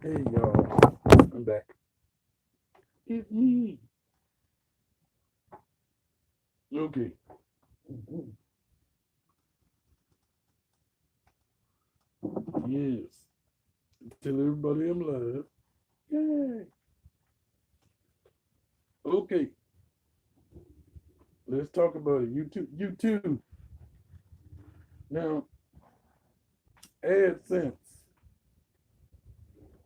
Hey y'all, I'm back. It's me. Okay. Yes. Tell everybody I'm live. Yay. Okay. Let's talk about it. YouTube. YouTube. Now, AdSense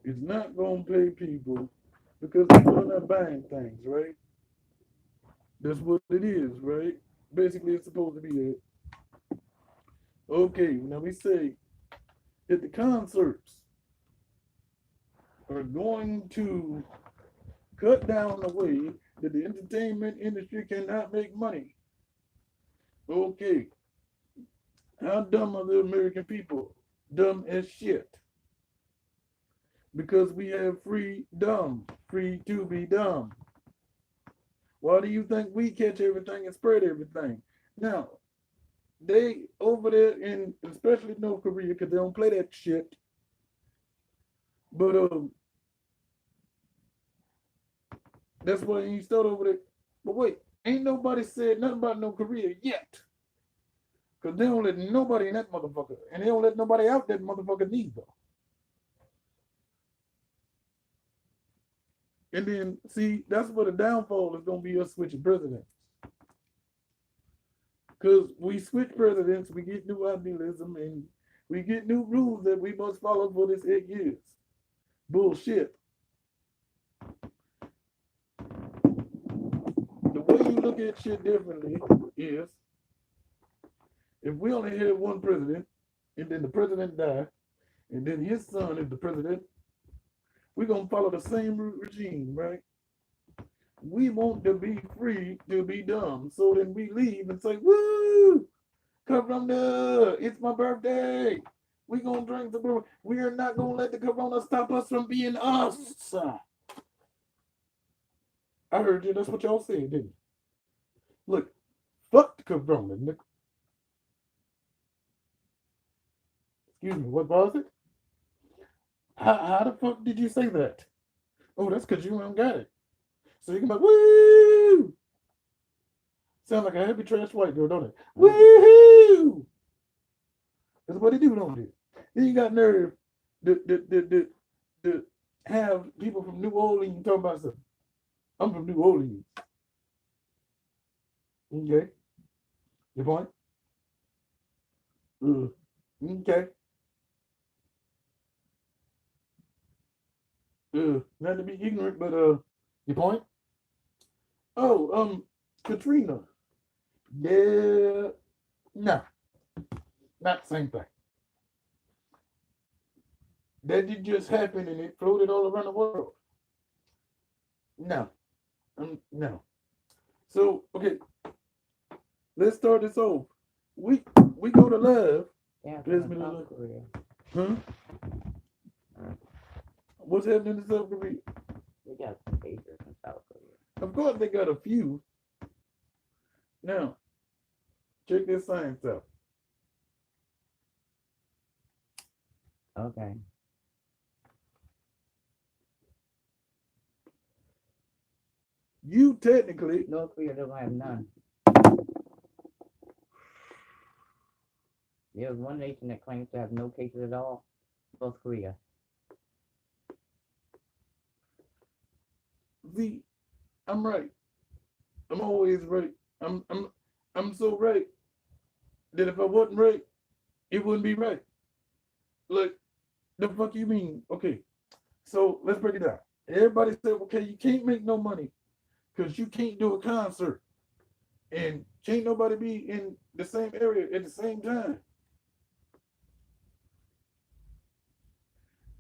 is not gonna pay people because people are not buying things, right? That's what it is, right? Basically, it's supposed to be that. Okay. Now we say that the concerts are going to cut down the way that the entertainment industry cannot make money. Okay, how dumb are the American people? Dumb as shit. Because we have free dumb, free to be dumb. Why do you think we catch everything and spread everything? Now, they over there in especially North Korea, because they don't play that shit. But that's why you start over there. But wait, ain't nobody said nothing about North Korea yet. Because they don't let nobody in that motherfucker. And they don't let nobody out that motherfucker neither. And then, see, that's where the downfall is going to be us switching presidents. Because we switch presidents, we get new idealism, and we get new rules that we must follow for this 8 years. Bullshit. The way you look at shit differently is if we only had one president, and then the president died, and then his son is the president, we're going to follow the same regime, right? We want to be free to be dumb. So then we leave and say, woo, Corona, it's my birthday. We gonna drink the beer. We are not gonna let the Corona stop us from being us. I heard you. That's what y'all said, didn't you? Look, fuck the Corona, nigga. Excuse me, what was it? How the fuck did you say that? Oh, that's because you don't got it. So you can be like, woo! Sound like a happy trash white girl, don't it? Woohoo! That's what they do, don't they? Then you got nerve to have people from New Orleans talk about something. I'm from New Orleans. Okay. Your point? Okay. Not to be ignorant, but your point? Oh, Katrina. Yeah. No, not the same thing. That did just happen and it floated all around the world. No. No. So, okay, let's start this off. We we go to love. Yeah, There's from been a South little, Korea. huh? What's happening in South Korea? We got some cases in South Korea. Of course, they got a few. Now, check this science out. Okay. You technically, North Korea don't have none. There's one nation that claims to have no cases at all. North Korea. see, I'm right. I'm always right. I'm I'm I'm so right that if I wasn't right, it wouldn't be right. Like, the fuck you mean? Okay, so let's break it down. Everybody said, okay, you can't make no money because you can't do a concert and can't nobody be in the same area at the same time.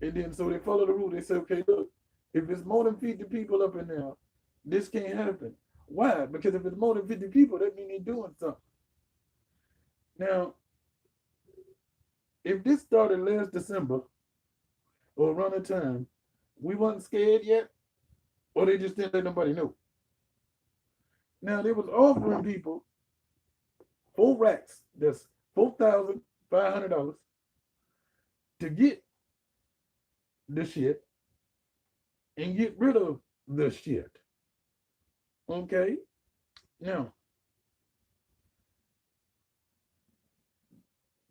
And then so they follow the rule. They say, okay, look, if it's more than 50 people up in there, this can't happen. Why? Because if it's more than 50 people, that means they're doing something. Now, if this started last December or around the time, we wasn't scared yet, or they just didn't let nobody know. Now they was offering people 4 racks, that's $4,500 to get the shit. and get rid of the shit. Okay? Now,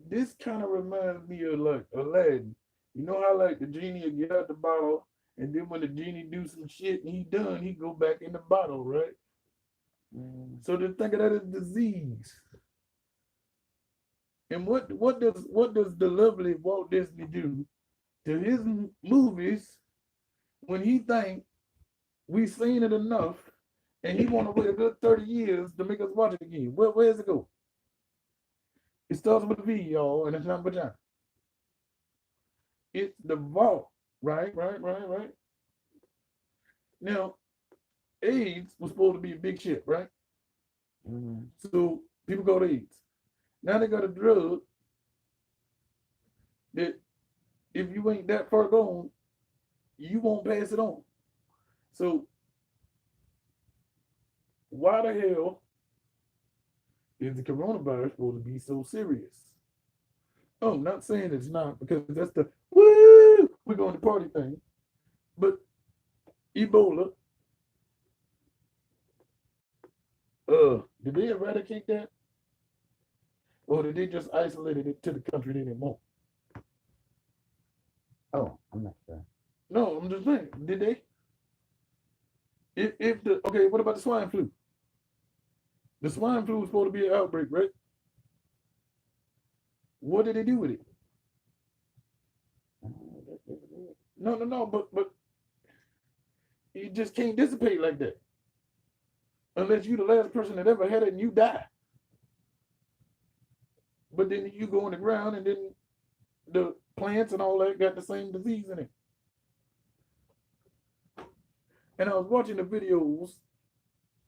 this kind of reminds me of like Aladdin. You know how like the genie will get out the bottle, and then when the genie do some shit and he done, he go back in the bottle, right? Mm. So just think of that as disease. And what does the lovely Walt Disney do to his movies when he think we've seen it enough and he want to wait a good 30 years to make us watch it again? Where's it go? It starts with a V, y'all, and it's not vagina. It's the vault, right, right, right, right. Now, AIDS was supposed to be a big shit, right? Mm. So people got AIDS. Now they got a drug that if you ain't that far gone, you won't pass it on. So why the hell is the coronavirus supposed to be so serious? Oh, I'm not saying it's not because that's the woo we're going to party thing, but Ebola, did they eradicate that, or did they just isolate it to the country they didn't want? Oh, I'm not sure. No, I'm just saying, did they? If the okay, what about the swine flu? The swine flu was supposed to be an outbreak, right? What did they do with it? No, no, no, but it just can't dissipate like that unless you the last person that ever had it and you die. But then you go in the ground and then the plants and all that got the same disease in it. And I was watching the videos,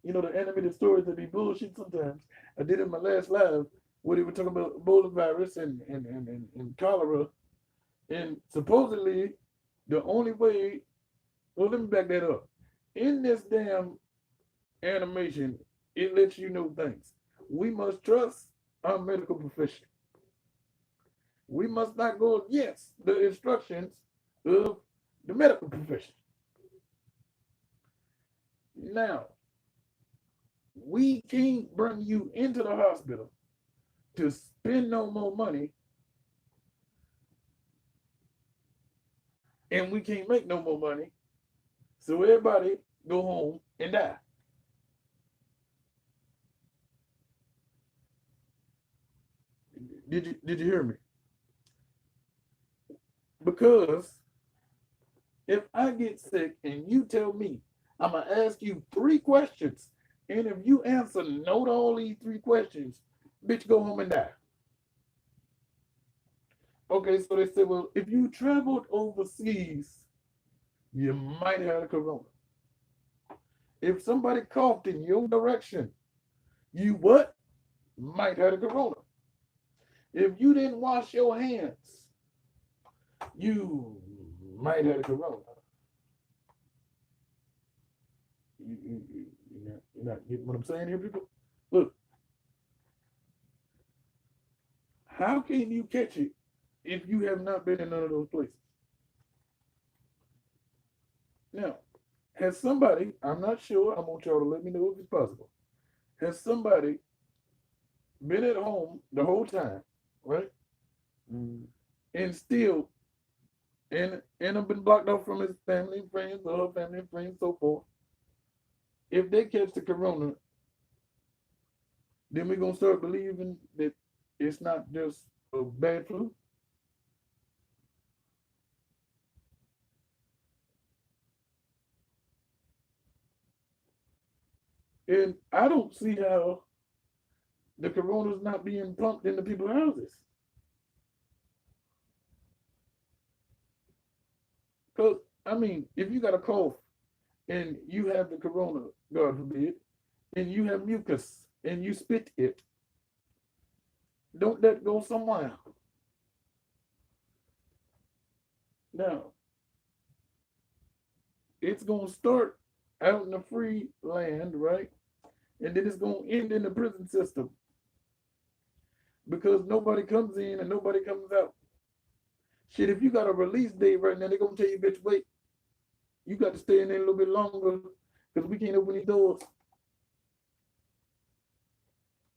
the animated stories that be bullshit sometimes. I did it in my last live where they were talking about Ebola virus and cholera. And supposedly the only way, well, let me back that up. In this damn animation, it lets you know things. We must trust our medical profession. We must not go against the instructions of the medical profession. Now, we can't bring you into the hospital to spend no more money, and we can't make no more money. So everybody go home and die. Did you hear me? Because if I get sick and you tell me, I'm gonna ask you 3 questions, and if you answer no to all these 3 questions, bitch, go home and die. Okay, so they said, well, if you traveled overseas, you might have the corona. If somebody coughed in your direction, you what? Might have the corona. If you didn't wash your hands, you might have the corona. You're not getting what I'm saying here, people? Look, how can you catch it if you have not been in none of those places? Now, has somebody, I'm not sure, I want y'all to let me know if it's possible. Has somebody been at home the whole time, right? Mm. And still, and have been blocked off from his family and friends, or her family and friends, so forth. If they catch the corona, then we're gonna start believing that it's not just a bad flu. And I don't see how the corona's not being pumped into people's houses. Because, I mean, if you got a cough and you have the corona, God forbid, and you have mucus and you spit it, don't that go somewhere? Now, it's going to start out in the free land, right? And then it's going to end in the prison system because nobody comes in and nobody comes out. Shit, if you got a release date right now, they're going to tell you, bitch, wait. you got to stay in there a little bit longer because we can't open these doors.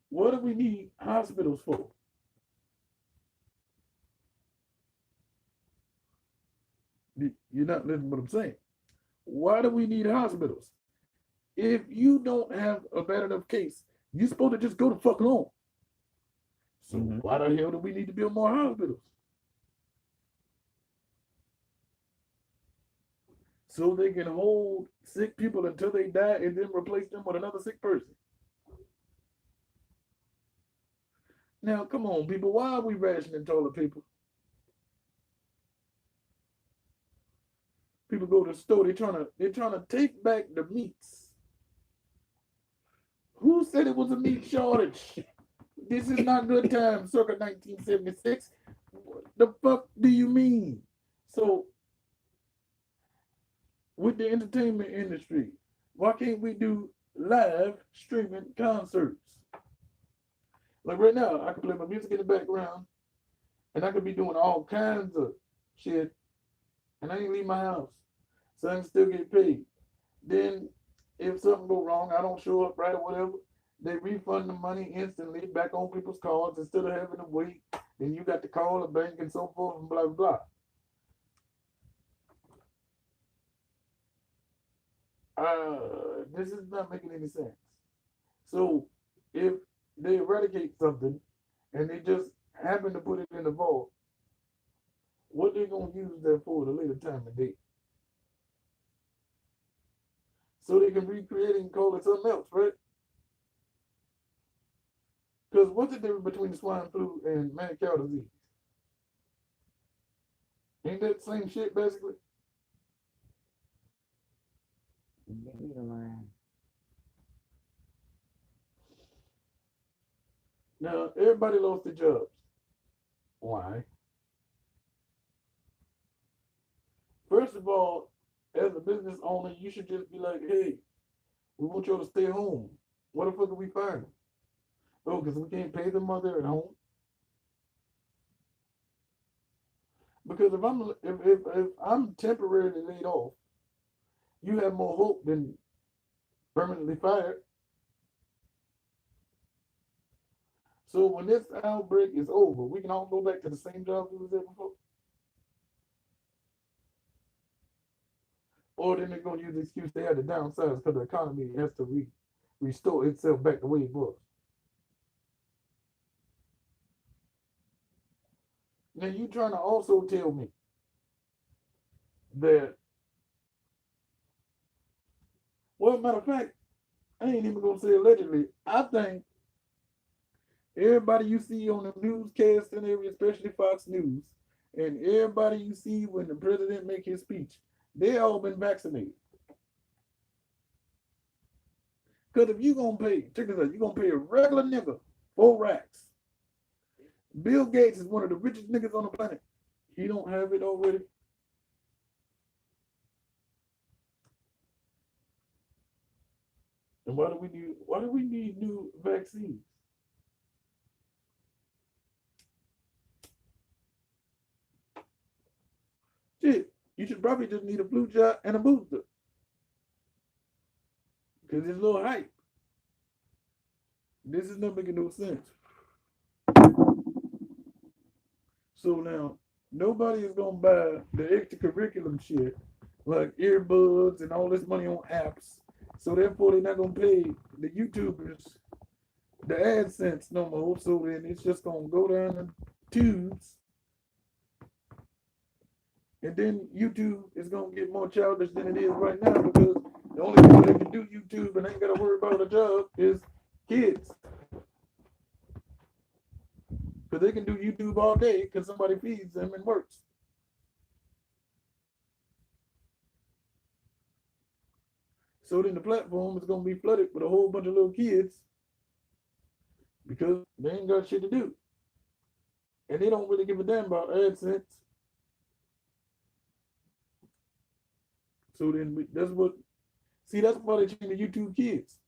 What do we need hospitals for? You're not listening to what I'm saying. Why do we need hospitals? If you don't have a bad enough case, you're supposed to just go the fuck home. So why the hell do we need to build more hospitals? So they can hold sick people until they die and then replace them with another sick person. Now, come on, people. Why are we rationing toilet paper? People go to the store. They're trying to take back the meats. Who said it was a meat shortage? This is not good time, circa 1976. What the fuck do you mean? So, with the entertainment industry, why can't we do live streaming concerts? Like right now, I can play my music in the background, and I could be doing all kinds of shit, and I ain't leave my house, so I can still get paid. Then, if something go wrong, I don't show up right or whatever, they refund the money instantly back on people's cards instead of having to wait. Then you got to call the bank and so forth and blah blah. This is not making any sense. So, if they eradicate something and they just happen to put it in the vault, what they gonna use that for at a later time and date? So they can recreate it and call it something else, right? Because what's the difference between the swine flu and mad cow disease? Ain't that the same shit basically? Now everybody lost their jobs. Why? First of all, as a business owner, you should just be like, hey, we want y'all to stay home. What the fuck are we firing? Oh, because we can't pay them while they're at home. Because if I'm temporarily laid off, you have more hope than permanently fired. So when this outbreak is over, we can all go back to the same jobs we was at before. Or then they're gonna use the excuse they had to downsize because the economy has to restore itself back the way it was. Now you trying to also tell me that, well, matter of fact, I ain't even gonna say allegedly. I think everybody you see on the newscast and every, especially Fox News, and everybody you see when the president make his speech, they all been vaccinated. Because if you gonna pay, check this out, you gonna pay a regular nigga 4 racks. Bill Gates is one of the richest niggas on the planet. He don't have it already. And why do we need new vaccines? Shit, you should probably just need a flu shot and a booster. Because it's a little hype. This is not making no sense. So now, nobody is going to buy the extra curriculum shit, like earbuds and all this money on apps. So therefore, they're not going to pay the YouTubers the AdSense no more. So then it's just going to go down the tubes. And then YouTube is going to get more childish than it is right now because the only people that can do YouTube and ain't got to worry about a job is kids. Because they can do YouTube all day because somebody feeds them and works. So then the platform is going to be flooded with a whole bunch of little kids because they ain't got shit to do. And they don't really give a damn about AdSense. So then that's why they change the YouTube kids.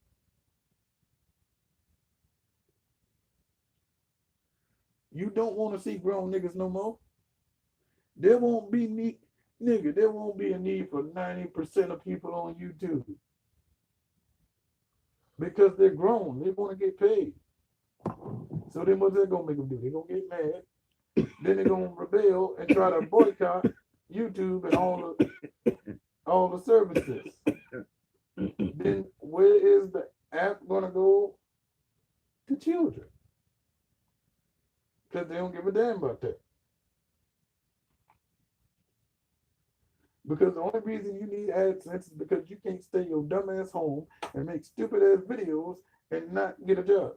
You don't want to see grown niggas no more. There won't be Nigga, there won't be a need for 90% of people on YouTube because they're grown. They want to get paid. So then what's that gonna make them do? They're gonna get mad. Then they're gonna rebel and try to boycott YouTube and all the services. Then where is the app gonna go? To children. Because they don't give a damn about that. Because the only reason you need AdSense is because you can't stay your dumb ass home and make stupid ass videos and not get a job.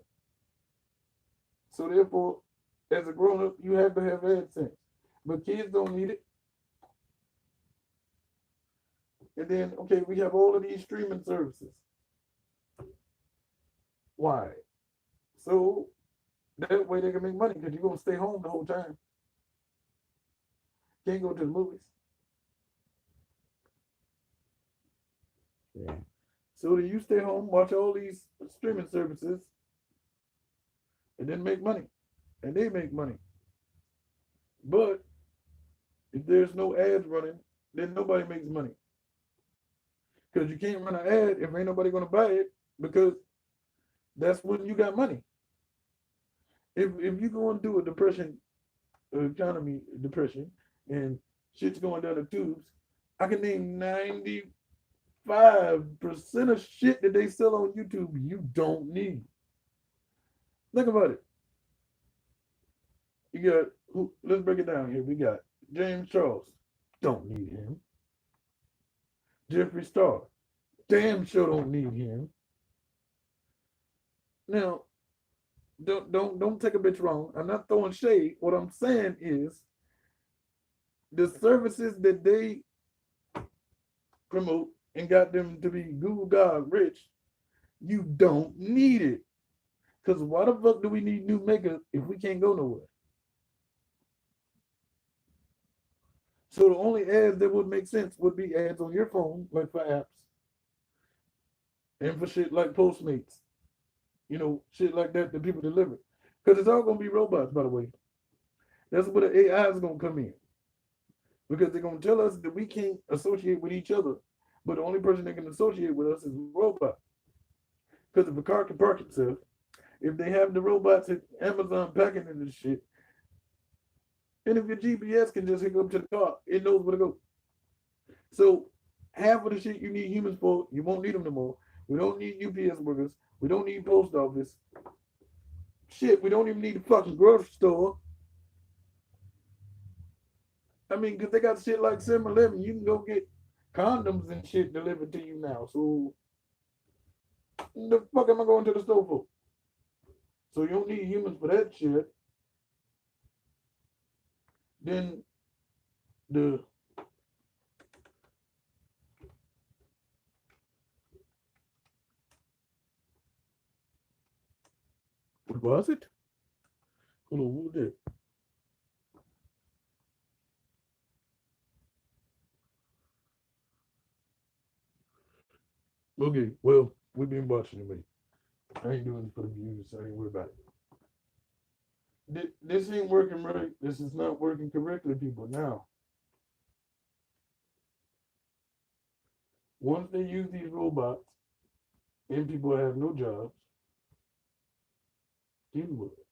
So therefore, as a grown up, you have to have AdSense. But kids don't need it. And then, okay, we have all of these streaming services. Why? So that way they can make money because you're going to stay home the whole time. Can't go to the movies. Yeah. So that you stay home, watch all these streaming services, and then make money. And they make money. But if there's no ads running, then nobody makes money. Because you can't run an ad if ain't nobody going to buy it, because that's when you got money. If you go and do a depression, economy depression, and shit's going down the tubes, I can name 95% of shit that they sell on YouTube you don't need. Think about it. You got who? Let's break it down here. We got James Charles. Don't need him. Jeffree Star. Damn sure don't need him. Now, don't take a bitch wrong. I'm not throwing shade. What I'm saying is the services that they promote and got them to be Google God rich, you don't need it. Because why the fuck do we need new makeup if we can't go nowhere? So the only ads that would make sense would be ads on your phone, like for apps. And for shit like Postmates. You know, shit like that that people deliver. Because it's all going to be robots, by the way. That's where the AI is going to come in. Because they're going to tell us that we can't associate with each other. But the only person that can associate with us is a robot. Because if a car can park itself, if they have the robots at Amazon packing in this shit, and if your GPS can just hook up to the car, it knows where to go. So half of the shit you need humans for, you won't need them no more. We don't need UPS workers. We don't need post office. Shit, we don't even need the fucking grocery store. I mean, because they got shit like 7-Eleven. You can go get condoms and shit delivered to you now. So the fuck am I going to the store for? So you don't need humans for that shit. Then what was it? Hold on, what was that? Okay, well, we've been watching it. I ain't doing it for the views, so I ain't worried about it. This ain't working right. This is not working correctly, people. Now, once they use these robots and people have no jobs, deal with it.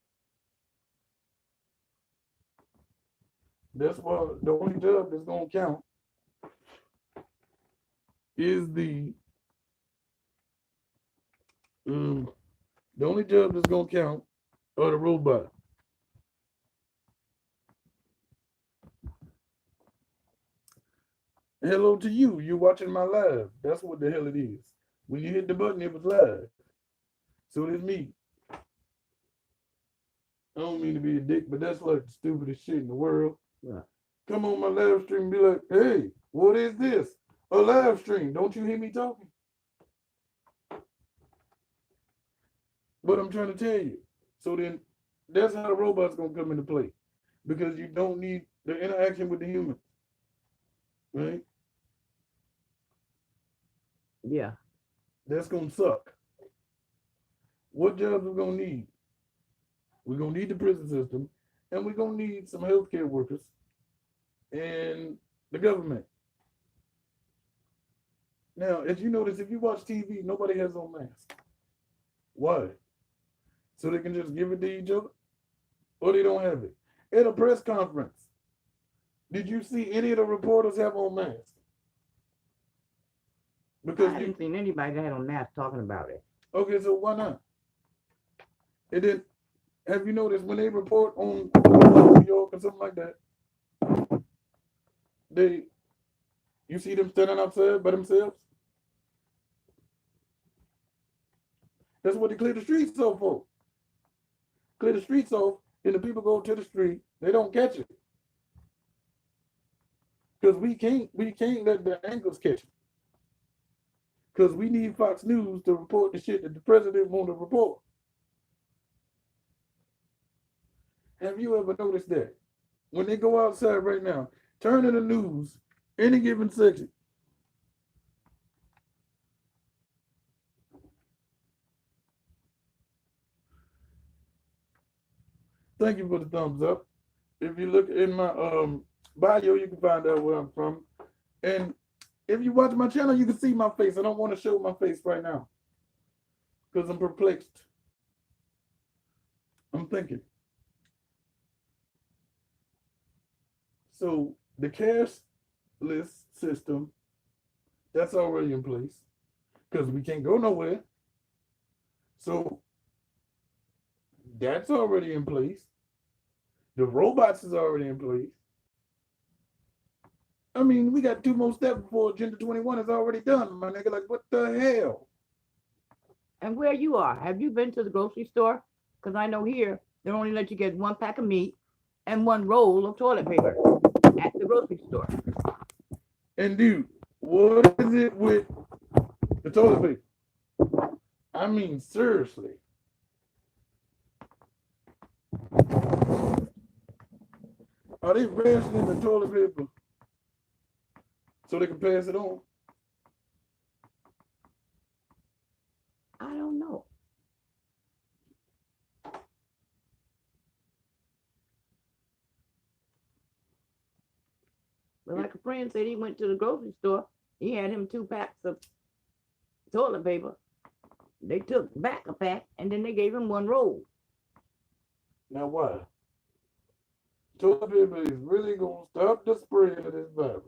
That's why the only job that's gonna count is the only job that's gonna count are the robots. Hello to you. You're watching my live. That's what the hell it is. When you hit the button, it was live. So it's me. I don't mean to be a dick, but that's like the stupidest shit in the world. Yeah. Come on my live stream and be like, hey, what is this? A live stream. Don't you hear me talking? But I'm trying to tell you. So then that's how the robot's gonna come into play. Because you don't need the interaction with the human. Right? Yeah. That's gonna suck. What jobs we gonna need? We're gonna need the prison system, and we're gonna need some healthcare workers, and The government. Now, as you notice, if you watch TV, nobody has on mask. Why? So they can just give it to each other? Or they don't have it? At a press conference, did you see any of the reporters have on masks? I Because haven't seen anybody that had on mask talking about it. okay, so why not? And then, have you noticed when they report on New York or something like that, you see them standing outside by themselves? That's what they clear the streets off for. Clear the streets off, and the people go to the street, they don't catch it. Because we can't let the anchors catch it. Because we need Fox News to report the shit that the president want to report. Have you ever noticed that? When they go outside right now, turn to the news, any given section. Thank you for the thumbs up. If you look in my bio, you can find out where I'm from. And if you watch my channel, you can see my face. I don't want to show my face right now because I'm perplexed. I'm thinking. So the cashless system, that's already in place because we can't go nowhere. So that's already in place. The robots is already in place. I mean, we got 2 more steps before Agenda 21 is already done, my nigga. Like, what the hell? And where you are, have you been to the grocery store? Because I know here, they only let you get 1 pack of meat and 1 roll of toilet paper at the grocery store. And dude, what is it with the toilet paper? I mean, seriously. Are they rationing the toilet paper so they can pass it on? I don't know. But like a friend said, he went to the grocery store. He had him 2 packs of toilet paper. They took back a pack and then they gave him 1 roll. Now why? Toilet paper is really gonna stop the spread of this virus.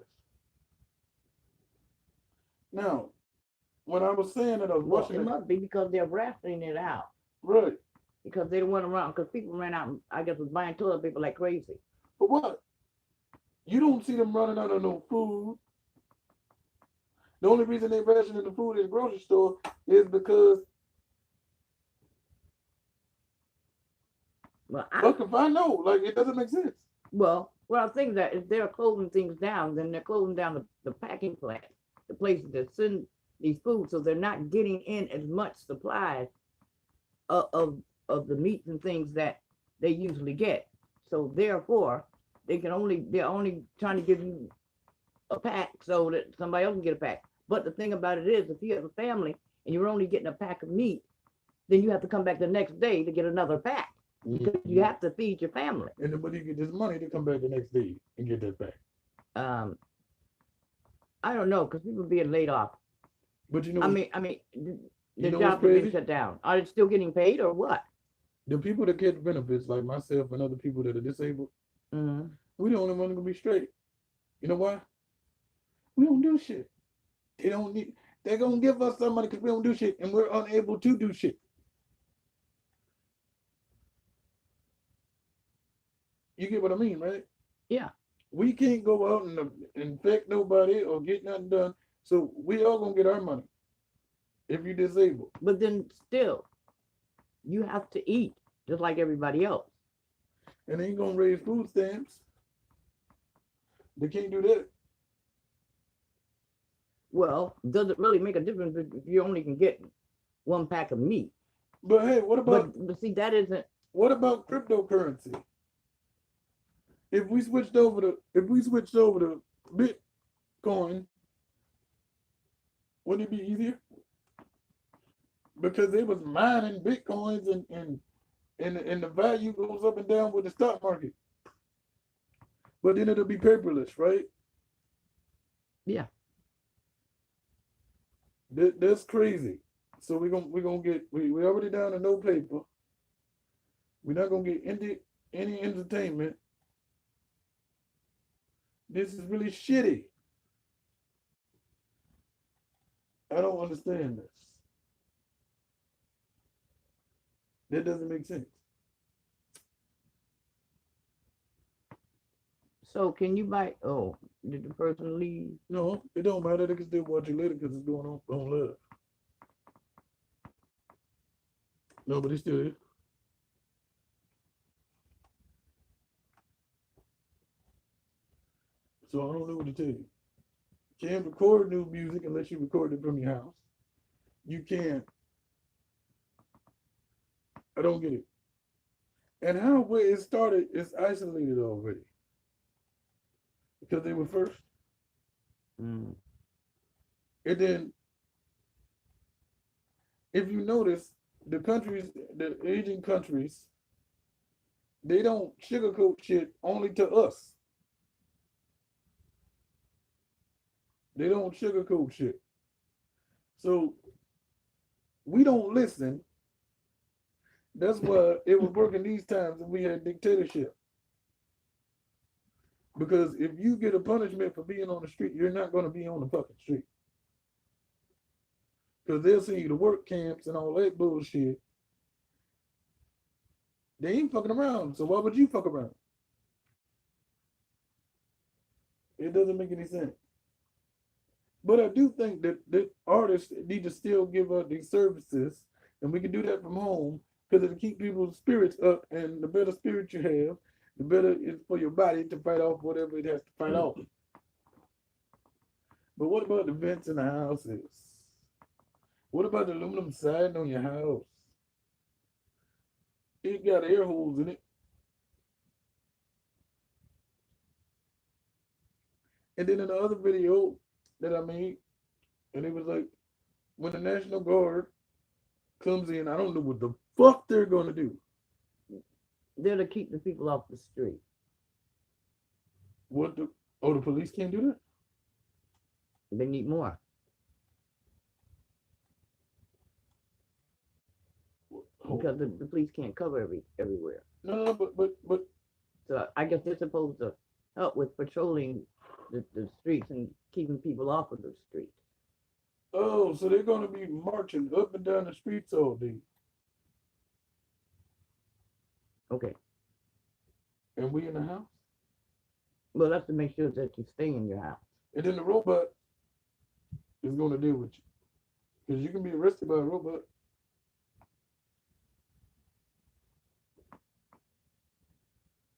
Now, when I was saying that I was Well, watching it it, must be because they're rationing it out. right? Because they don't want to run, because people ran out, I guess, was buying toilet paper like crazy. But what? You don't see them running out of no food. The only reason they rationing the food in the grocery store is because Well, fuck if I know. Like, it doesn't make sense. well, what I think that if they're closing things down, then they're closing down the packing plant, the places that send these foods, so they're not getting in as much supplies of the meats and things that they usually get. So therefore, they're only trying to give you a pack so that somebody else can get a pack. But the thing about it is, if you have a family and you're only getting a pack of meat, then you have to come back the next day to get another pack. Because you have to feed your family. And then when you get this money, they come back the next day and get that back. I don't know, because people being laid off. But you know, I mean, the know jobs what's are being crazy? shut down. Are they still getting paid or what? The people that get benefits, like myself and other people that are disabled, we the only one gonna be straight. You know why? We don't do shit. They don't need. They're gonna give us some money because we don't do shit, and we're unable to do shit. You get what I mean, right? Yeah. We can't go out and infect nobody or get nothing done. So we all gonna get our money if you're disabled. But then still, you have to eat just like everybody else. And they ain't gonna raise food stamps. They can't do that. Well, does it really make a difference if you only can get 1 pack of meat? But hey, what about But see, that isn't. what about cryptocurrency? If we switched over to Bitcoin, wouldn't it be easier? Because they was mining Bitcoins and the value goes up and down with the stock market. But then it'll be paperless, right? Yeah. That's crazy. So we gonna get we already down to no paper. We're not gonna get any entertainment. This is really shitty. I don't understand this. That doesn't make sense. So can you buy? Oh, did the person leave? No, it don't matter. They can still watch it later because it's going on live. No, but it's still here. So I don't know what to tell you. Can't record new music unless you record it from your house. You can't. I don't get it. And how where it started is isolated already. Because they were first. Mm. And then if you notice, the countries, the Asian countries, they don't sugarcoat shit only to us. They don't sugarcoat shit. So we don't listen. That's why it was working these times when we had dictatorship. Because if you get a punishment for being on the street, you're not going to be on the fucking street. Because they'll send you to work camps and all that bullshit. They ain't fucking around. So why would you fuck around? It doesn't make any sense. But I do think that artists need to still give up these services, and we can do that from home because it'll keep people's spirits up, and the better spirit you have, the better it's for your body to fight off whatever it has to fight off. But what about the vents in the houses? What about the aluminum siding on your house? It got air holes in it. And then in the other video that I made, and it was like, when the National Guard comes in, I don't know what the fuck they're gonna do. They're to keep the people off the street. What the? Oh, the police can't do that? They need more. Oh. Because the police can't cover everywhere. No, but So I guess they're supposed to help with patrolling the streets and keeping people off of the streets. oh, so they're gonna be marching up and down the streets all day. Okay. And we in the house? Well, that's to make sure that you stay in your house. And then the robot is gonna deal with you. Because you can be arrested by a robot.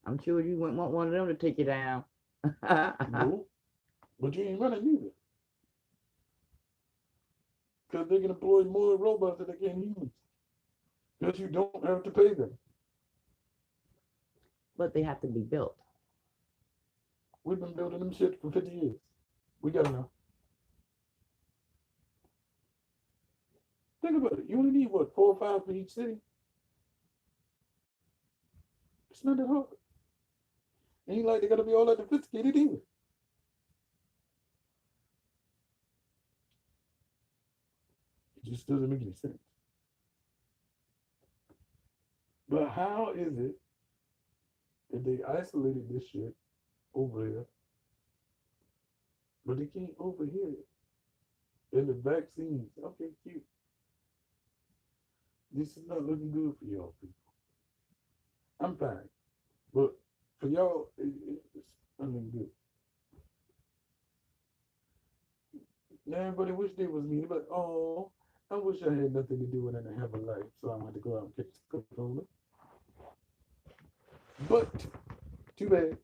I'm sure you wouldn't want one of them to take you down. No. But you ain't running either. Because they can employ more robots than they can humans. Because you don't have to pay them. But they have to be built. We've been building them shit for 50 years. We got enough. Think about it. You only need what, 4 or 5 for each city? It's not that hard. Ain't like they gotta be all that sophisticated either. It just doesn't make any sense. But how is it that they isolated this shit over here, but they can't overhear it? And the vaccines, okay, cute. This is not looking good for y'all people. I'm fine, but for y'all, it's not looking good. Now everybody wish they was me. They're like, oh, I wish I had nothing to do with it and have a life, so I had to go out and catch the corona. But too bad.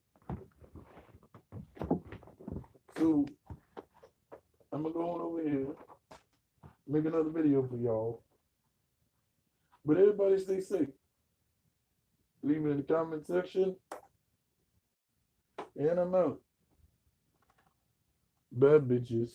So I'm gonna go on over here, make another video for y'all. But everybody stay safe. Leave it in the comment section. And I'm out. Bad bitches.